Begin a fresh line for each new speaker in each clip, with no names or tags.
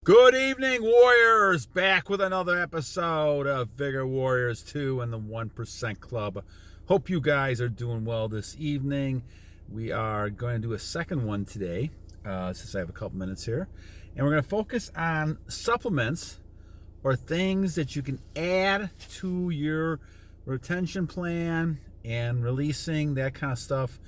Good evening, Warriors! Back with another episode of Vigor Warriors 2 and the 1% Club. Hope you guys are doing well this evening. We are going to do a second one today, since I have a couple minutes here. And we're going to focus on supplements or things that you can add to your retention plan and releasing, that kind of stuff.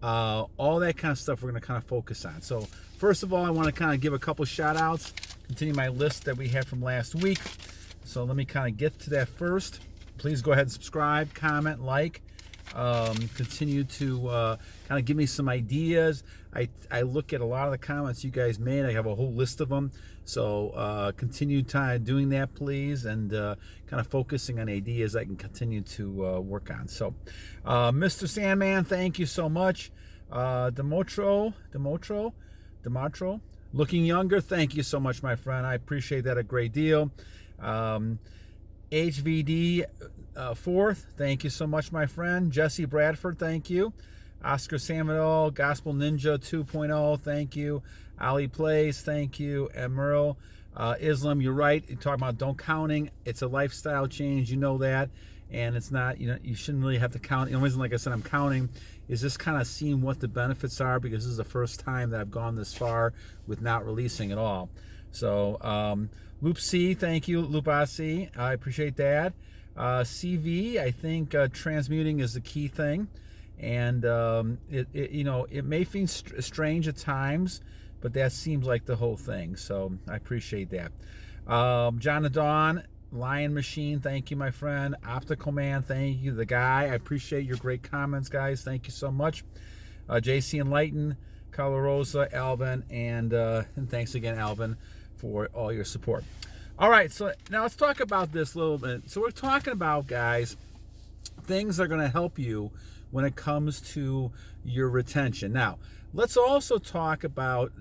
All that kind of stuff we're going to kind of focus on. So first of all, I want to kind of give a couple shout outs, continue my list that we had from last week. So let me kind of get to that first. Please go ahead and subscribe, comment, like. Continue to kind of give me some ideas. I look at a lot of the comments you guys made. I have a whole list of them. So continue doing that, please, and kind of focusing on ideas I can continue to work on. So Mr. Sandman, thank you so much. Dematro, looking younger, thank you so much, my friend. I appreciate that a great deal. HVD fourth, thank you so much, my friend. Jesse Bradford, thank you. Oscar Samuel, Gospel Ninja 2.0, thank you. Ali Plays, thank you. Emerald, Islam, you're right. You're talking about don't counting. It's a lifestyle change, you know that. And it's not, you shouldn't really have to count. The only reason, like I said, I'm counting is just kind of seeing what the benefits are, because this is the first time that I've gone this far with not releasing at all. So, Loop C, thank you. Loop C, I appreciate that. CV, I think transmuting is the key thing. And it may seem strange at times, but that seems like the whole thing. So I appreciate that. John Dawn, Lion Machine, thank you, my friend. Optical Man, thank you. The Guy, I appreciate your great comments, guys. Thank you so much. JC Enlightened, Colorosa, Alvin, and thanks again, Alvin, for all your support. All right, so now let's talk about this a little bit. So we're talking about, guys, things that are going to help you when it comes to your retention. Now, let's also talk about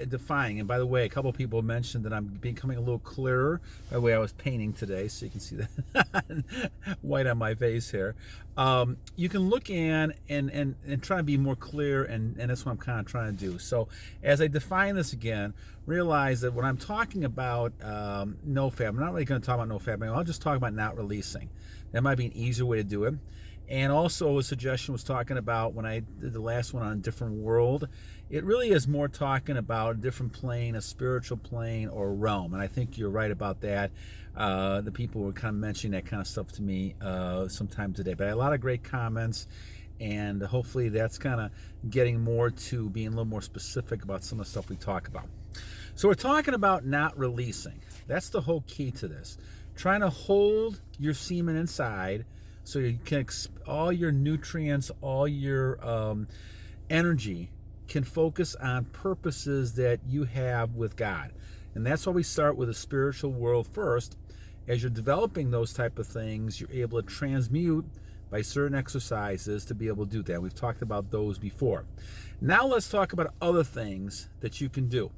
defining. And by the way, a couple of people mentioned that I'm becoming a little clearer. By the way, I was painting today, so you can see that white on my face here. You can look in and try to be more clear, and that's what I'm kind of trying to do. So as I define this again, realize that when I'm talking about NoFap, I'm not really going to talk about NoFap. I'll just talk about not releasing. That might be an easier way to do it. And also a suggestion was talking about, when I did the last one on different world, it really is more talking about a different plane, a spiritual plane or realm. And I think you're right about that. The people were kind of mentioning that kind of stuff to me sometime today. But I had a lot of great comments, and hopefully that's kind of getting more to being a little more specific about some of the stuff we talk about. So we're talking about not releasing. That's the whole key to this. Trying to hold your semen inside, so you can all your nutrients, all your energy can focus on purposes that you have with God. And that's why we start with a spiritual world first. As you're developing those type of things, you're able to transmute by certain exercises to be able to do that. We've talked about those before. Now let's talk about other things that you can do.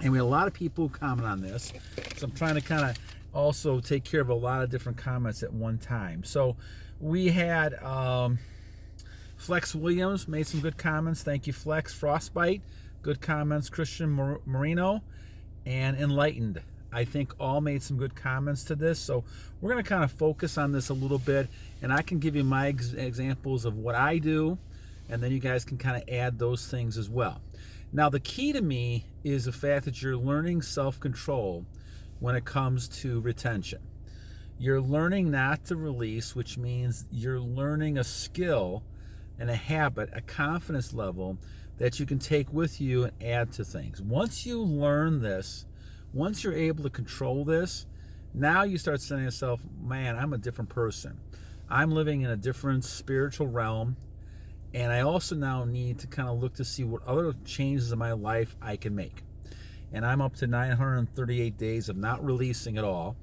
And we have a lot of people who comment on this. So I'm trying to kind of also take care of a lot of different comments at one time. So we had Flex Williams made some good comments. Thank you, Flex. Frostbite, good comments. Christian Marino and Enlightened, I think, all made some good comments to this. So we're going to kind of focus on this a little bit, and I can give you my examples of what I do, and then you guys can kind of add those things as well. Now, the key to me is the fact that you're learning self-control when it comes to retention. You're learning not to release, which means you're learning a skill and a habit, a confidence level that you can take with you and add to things. Once you learn this, once you're able to control this, now you start saying to yourself, man, I'm a different person. I'm living in a different spiritual realm, and I also now need to kind of look to see what other changes in my life I can make. And I'm up to 938 days of not releasing at all.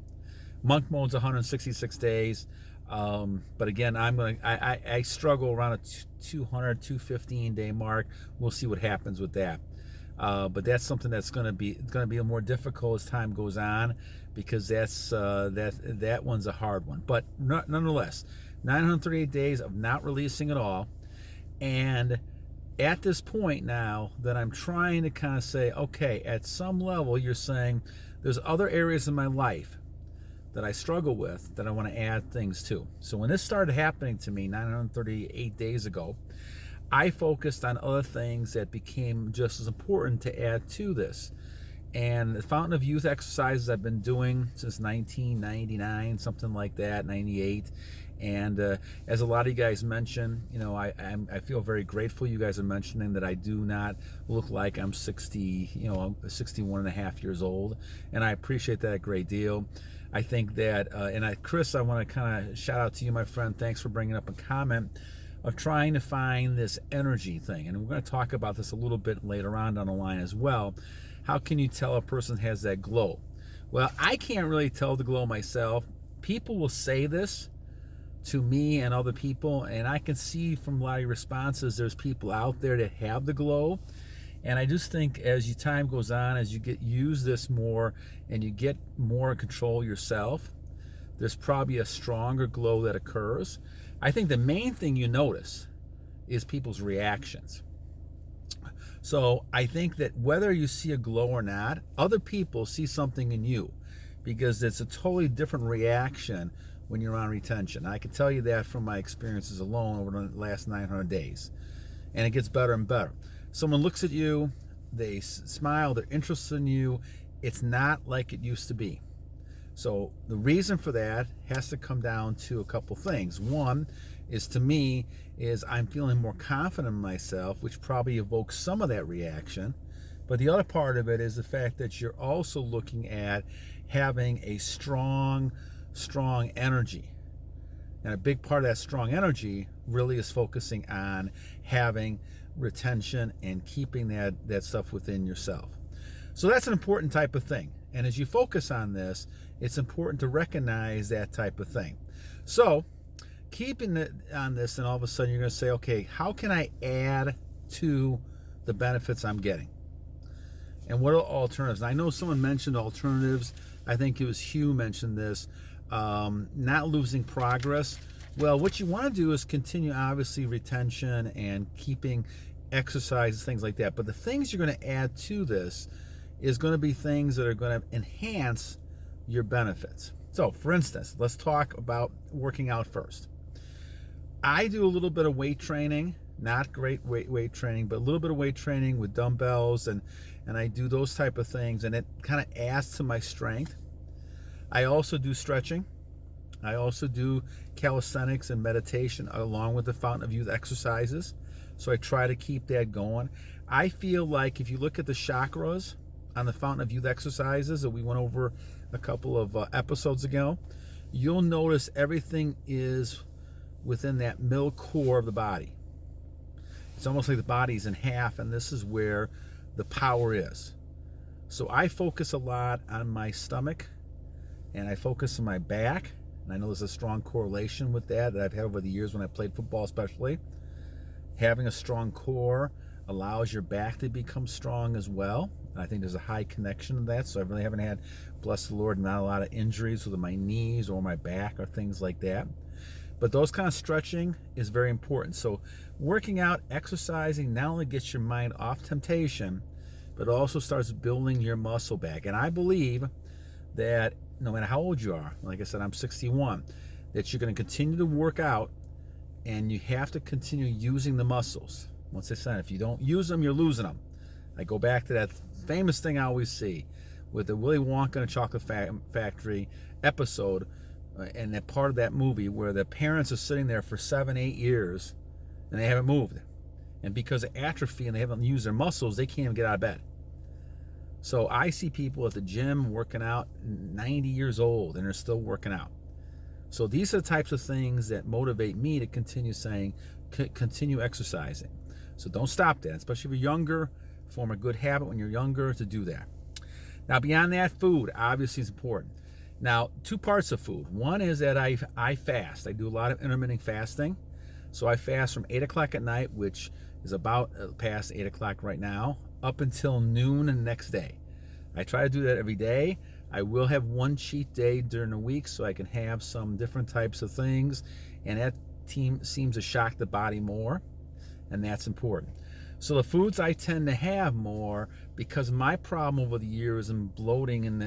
Monk mode's 166 days. But again, I struggle around a 200, 215 day mark. We'll see what happens with that. But that's something that's going to be more difficult as time goes on, because that one's a hard one. But nonetheless, 938 days of not releasing at all, and at this point now that I'm trying to kind of say, okay, at some level you're saying there's other areas in my life that I struggle with that I want to add things to. So when this started happening to me 938 days ago, I focused on other things that became just as important to add to this. And the Fountain of Youth exercises I've been doing since 1999, something like that, 98. And as a lot of you guys mentioned, you know, I feel very grateful you guys are mentioning that I do not look like I'm 60, you know, I'm 61 and a half years old. And I appreciate that a great deal. I think that, Chris, I want to kind of shout out to you, my friend. Thanks for bringing up a comment of trying to find this energy thing. And we're going to talk about this a little bit later on down the line as well. How can you tell a person has that glow? Well, I can't really tell the glow myself. People will say this to me and other people, and I can see from a lot of your responses there's people out there that have the glow. And I just think as time goes on, as you use this more and you get more control yourself, there's probably a stronger glow that occurs. I think the main thing you notice is people's reactions. So I think that whether you see a glow or not, other people see something in you, because it's a totally different reaction when you're on retention. I can tell you that from my experiences alone over the last 900 days. And it gets better and better. Someone looks at you, they smile, they're interested in you. It's not like it used to be. So the reason for that has to come down to a couple things. One is, to me, is I'm feeling more confident in myself, which probably evokes some of that reaction. But the other part of it is the fact that you're also looking at having a strong energy. And a big part of that strong energy really is focusing on having retention and keeping that stuff within yourself. So that's an important type of thing. And as you focus on this, it's important to recognize that type of thing. So keeping it on this, and all of a sudden you're going to say, okay, how can I add to the benefits I'm getting? And what are alternatives? And I know someone mentioned alternatives. I think it was Hugh mentioned this. Not losing progress. Well, what you want to do is continue, obviously, retention and keeping exercises, things like that. But the things you're going to add to this is going to be things that are going to enhance your benefits. So, for instance, let's talk about working out first. I do a little bit of weight training, not great weight training, but a little bit of weight training with dumbbells, and I do those type of things, and it kind of adds to my strength. I also do stretching. I also do calisthenics and meditation along with the Fountain of Youth exercises. So I try to keep that going. I feel like if you look at the chakras on the Fountain of Youth exercises that we went over a couple of episodes ago, you'll notice everything is within that middle core of the body. It's almost like the body's in half, and this is where the power is. So I focus a lot on my stomach, and I focus on my back, and I know there's a strong correlation with that I've had over the years when I played football especially. Having a strong core allows your back to become strong as well. And I think there's a high connection to that. So I really haven't had, bless the Lord, not a lot of injuries with my knees or my back or things like that. But those kind of stretching is very important. So working out, exercising not only gets your mind off temptation, but also starts building your muscle back. And I believe that no matter how old you are, like I said, I'm 61, that you're going to continue to work out, and you have to continue using the muscles. Once I said, if you don't use them, you're losing them. I go back to that famous thing I always see with the Willy Wonka and the Chocolate Factory episode, and that part of that movie where the parents are sitting there for 7-8 years and they haven't moved. And because of atrophy and they haven't used their muscles, they can't even get out of bed. So I see people at the gym working out 90 years old and they're still working out. So these are the types of things that motivate me to continue exercising. So don't stop that, especially if you're younger. Form a good habit when you're younger to do that. Now, beyond that, food obviously is important. Now, two parts of food. One is that I fast. I do a lot of intermittent fasting. So I fast from 8 o'clock at night, which is about past 8 o'clock right now, up until noon the next day. I try to do that every day. I will have one cheat day during the week so I can have some different types of things, and that seems to shock the body more, and that's important. So the foods I tend to have more, because my problem over the years and bloating and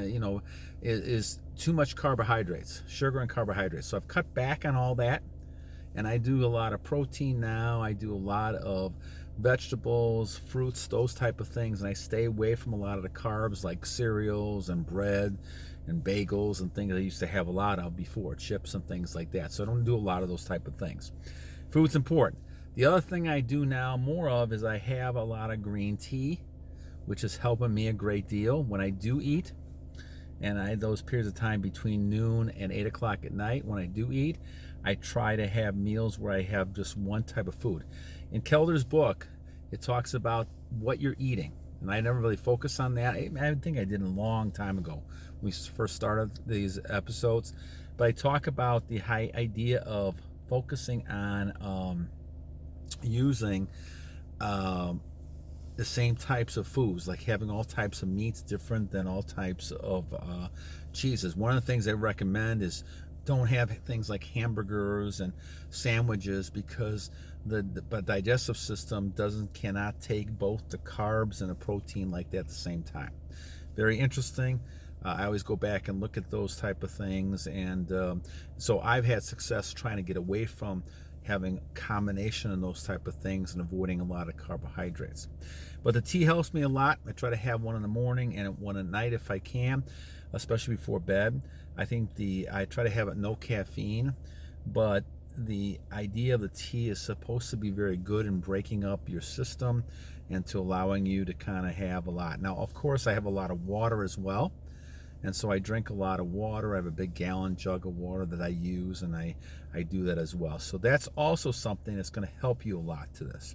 is too much carbohydrates, sugar and carbohydrates. So I've cut back on all that, and I do a lot of protein now. I do a lot of vegetables, fruits, those type of things, and I stay away from a lot of the carbs like cereals and bread and bagels and things I used to have a lot of before, chips and things like that. So I don't do a lot of those type of things. Food's important. The other thing I do now more of is I have a lot of green tea, which is helping me a great deal when I do eat. And I those periods of time between noon and 8 o'clock at night, when I do eat, I try to have meals where I have just one type of food. In Kelder's book, it talks about what you're eating. And I never really focus on that. I think I did a long time ago when we first started these episodes. But I talk about the high idea of focusing on using the same types of foods, like having all types of meats different than all types of cheeses. One of the things I recommend is don't have things like hamburgers and sandwiches, because the digestive system cannot take both the carbs and the protein like that at the same time. Very interesting. I always go back and look at those type of things, and so I've had success trying to get away from having a combination of those type of things and avoiding a lot of carbohydrates. But the tea helps me a lot. I try to have one in the morning and one at night if I can, especially before bed. I think I try to have it no caffeine, but the idea of the tea is supposed to be very good in breaking up your system and to allowing you to kind of have a lot. Now, of course, I have a lot of water as well. And so I drink a lot of water. I have a big gallon jug of water that I use, and I do that as well. So that's also something that's going to help you a lot to this.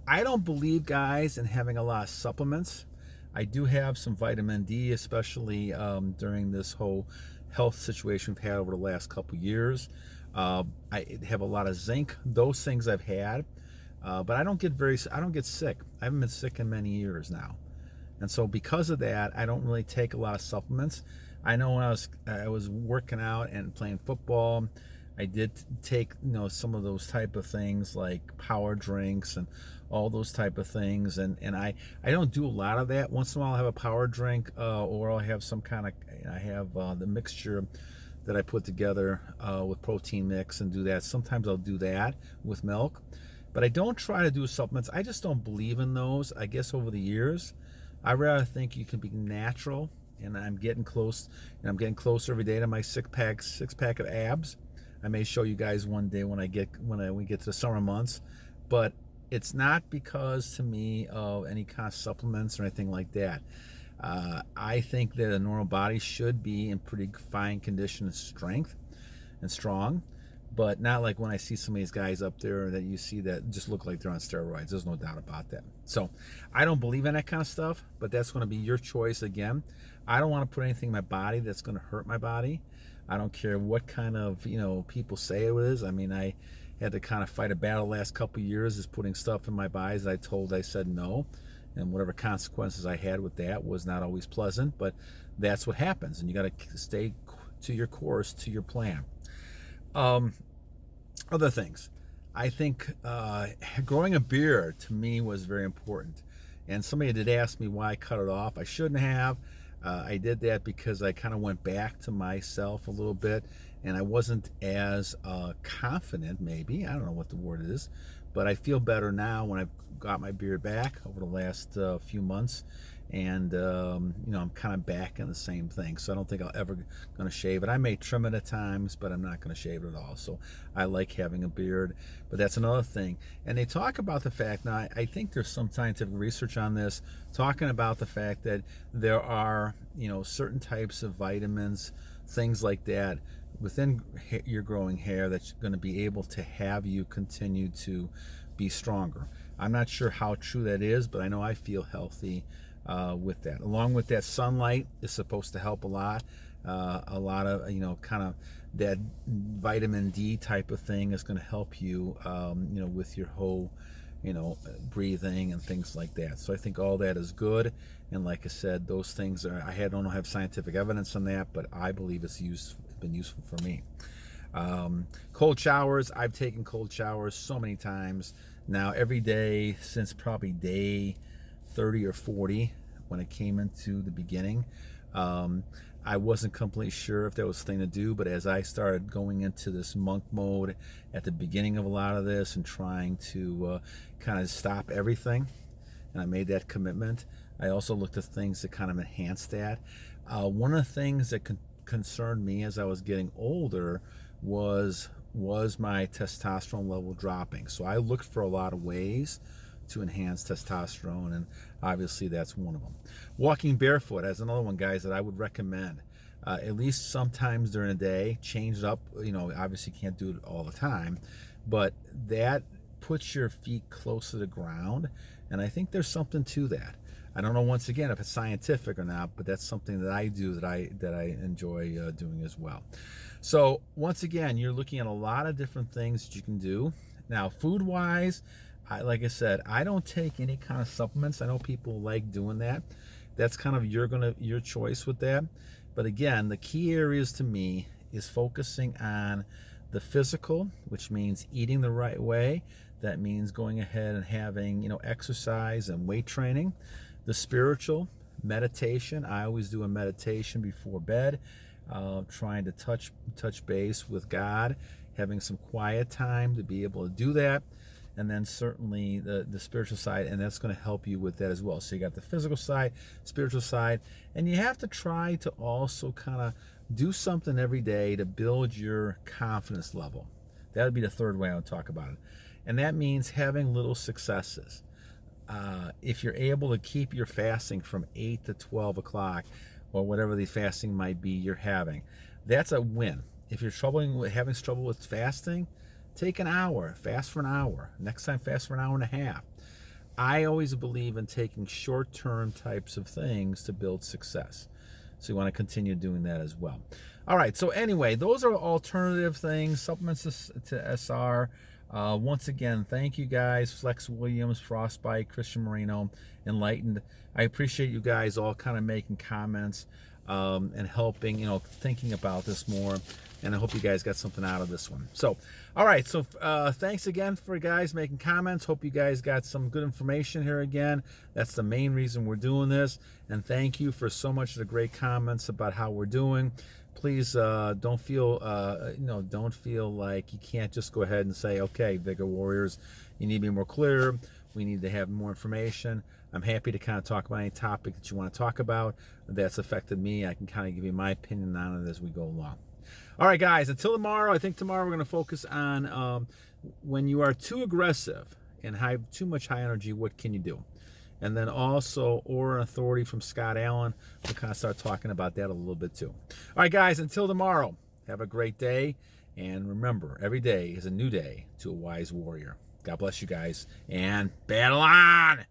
I don't believe, guys, in having a lot of supplements. I do have some vitamin D, especially during this whole health situation we've had over the last couple years. I have a lot of zinc. Those things I've had, but I don't get sick. I haven't been sick in many years now. And so because of that, I don't really take a lot of supplements. I know when I was working out and playing football, I did take some of those type of things like power drinks and all those type of things. And I don't do a lot of that. Once in a while I'll have a power drink, or I'll have some kind of, I have the mixture that I put together with protein mix and do that. Sometimes I'll do that with milk. But I don't try to do supplements. I just don't believe in those. I guess over the years, I rather think you can be natural, and I'm getting close. And I'm getting closer every day to my six pack of abs. I may show you guys one day when we get to the summer months, but it's not because to me of any kind of supplements or anything like that. I think that a normal body should be in pretty fine condition and strength and strong, but not like when I see some of these guys up there that you see that just look like they're on steroids. There's no doubt about that. So I don't believe in that kind of stuff, but that's going to be your choice again. I don't want to put anything in my body that's going to hurt my body. I don't care what kind of, people say it is. I mean, I had to kind of fight a battle the last couple of years is putting stuff in my body. As I said no. And whatever consequences I had with that was not always pleasant, but that's what happens. And you got to stay to your course, to your plan. Other things. I think growing a beard to me was very important. And somebody did ask me why I cut it off. I shouldn't have. I did that because I kind of went back to myself a little bit, and I wasn't as confident, maybe. I don't know what the word is, but I feel better now when I've got my beard back over the last few months. And I'm kind of back in the same thing, so I don't think I'll ever going to shave it. I may trim it at times, but I'm not going to shave it at all. So I like having a beard, but that's another thing. And they talk about the fact, now I think there's some scientific research on this, talking about the fact that there are certain types of vitamins, things like that within your growing hair that's going to be able to have you continue to be stronger. I'm not sure how true that is, but I know I feel healthy with that. Along with that, sunlight is supposed to help a lot. A lot of kind of that vitamin D type of thing is going to help you with your whole breathing and things like that. So I think all that is good, and like I said, those things don't have scientific evidence on that, but I believe it's been useful for me. Cold showers, I've taken cold showers so many times now, every day since probably day 30 or 40 when it came into the beginning. I wasn't completely sure if that was the thing to do, but as I started going into this monk mode at the beginning of a lot of this and trying to kind of stop everything, and I made that commitment, I also looked at things that kind of enhanced that. One of the things that concerned me as I was getting older was my testosterone level dropping. So I looked for a lot of ways to enhance testosterone, and obviously that's one of them. Walking barefoot as another one, guys, that I would recommend. At least sometimes during the day, change it up. You know, obviously can't do it all the time, but that puts your feet close to the ground, and I think there's something to that. I don't know, once again, if it's scientific or not, but that's something that I do that I enjoy doing as well. So once again, you're looking at a lot of different things that you can do. Now, food-wise, like I said, I don't take any kind of supplements. I know people like doing that. That's kind of your choice with that. But again, the key areas to me is focusing on the physical, which means eating the right way. That means going ahead and having, you know, exercise and weight training. The spiritual, meditation. I always do a meditation before bed, trying to touch base with God, having some quiet time to be able to do that. And then certainly the spiritual side, and that's going to help you with that as well. So you got the physical side, spiritual side, and you have to try to also kind of do something every day to build your confidence level. That would be the third way I would talk about it. And that means having little successes. If you're able to keep your fasting from 8 to 12 o'clock, or whatever the fasting might be you're having, that's a win. If you're having trouble with fasting, take an hour, fast for an hour. Next time, fast for an hour and a half. I always believe in taking short-term types of things to build success. So you want to continue doing that as well. All right, so anyway, those are alternative things, supplements to SR. Once again, thank you guys, Flex Williams, Frostbite, Christian Moreno, Enlightened. I appreciate you guys all kind of making comments and helping, you know, thinking about this more. And I hope you guys got something out of this one. So, all right. So thanks again for guys making comments. Hope you guys got some good information here again. That's the main reason we're doing this. And thank you for so much of the great comments about how we're doing. Please don't feel like you can't just go ahead and say, okay, Vigor Warriors, you need to be more clear. We need to have more information. I'm happy to kind of talk about any topic that you want to talk about that's affected me. I can kind of give you my opinion on it as we go along. All right, guys, until tomorrow. I think tomorrow we're going to focus on when you are too aggressive and have too much high energy, what can you do? And then also Aura Authority from Scott Allen. We'll kind of start talking about that a little bit too. All right, guys, until tomorrow, have a great day. And remember, every day is a new day to a wise warrior. God bless you guys, and battle on!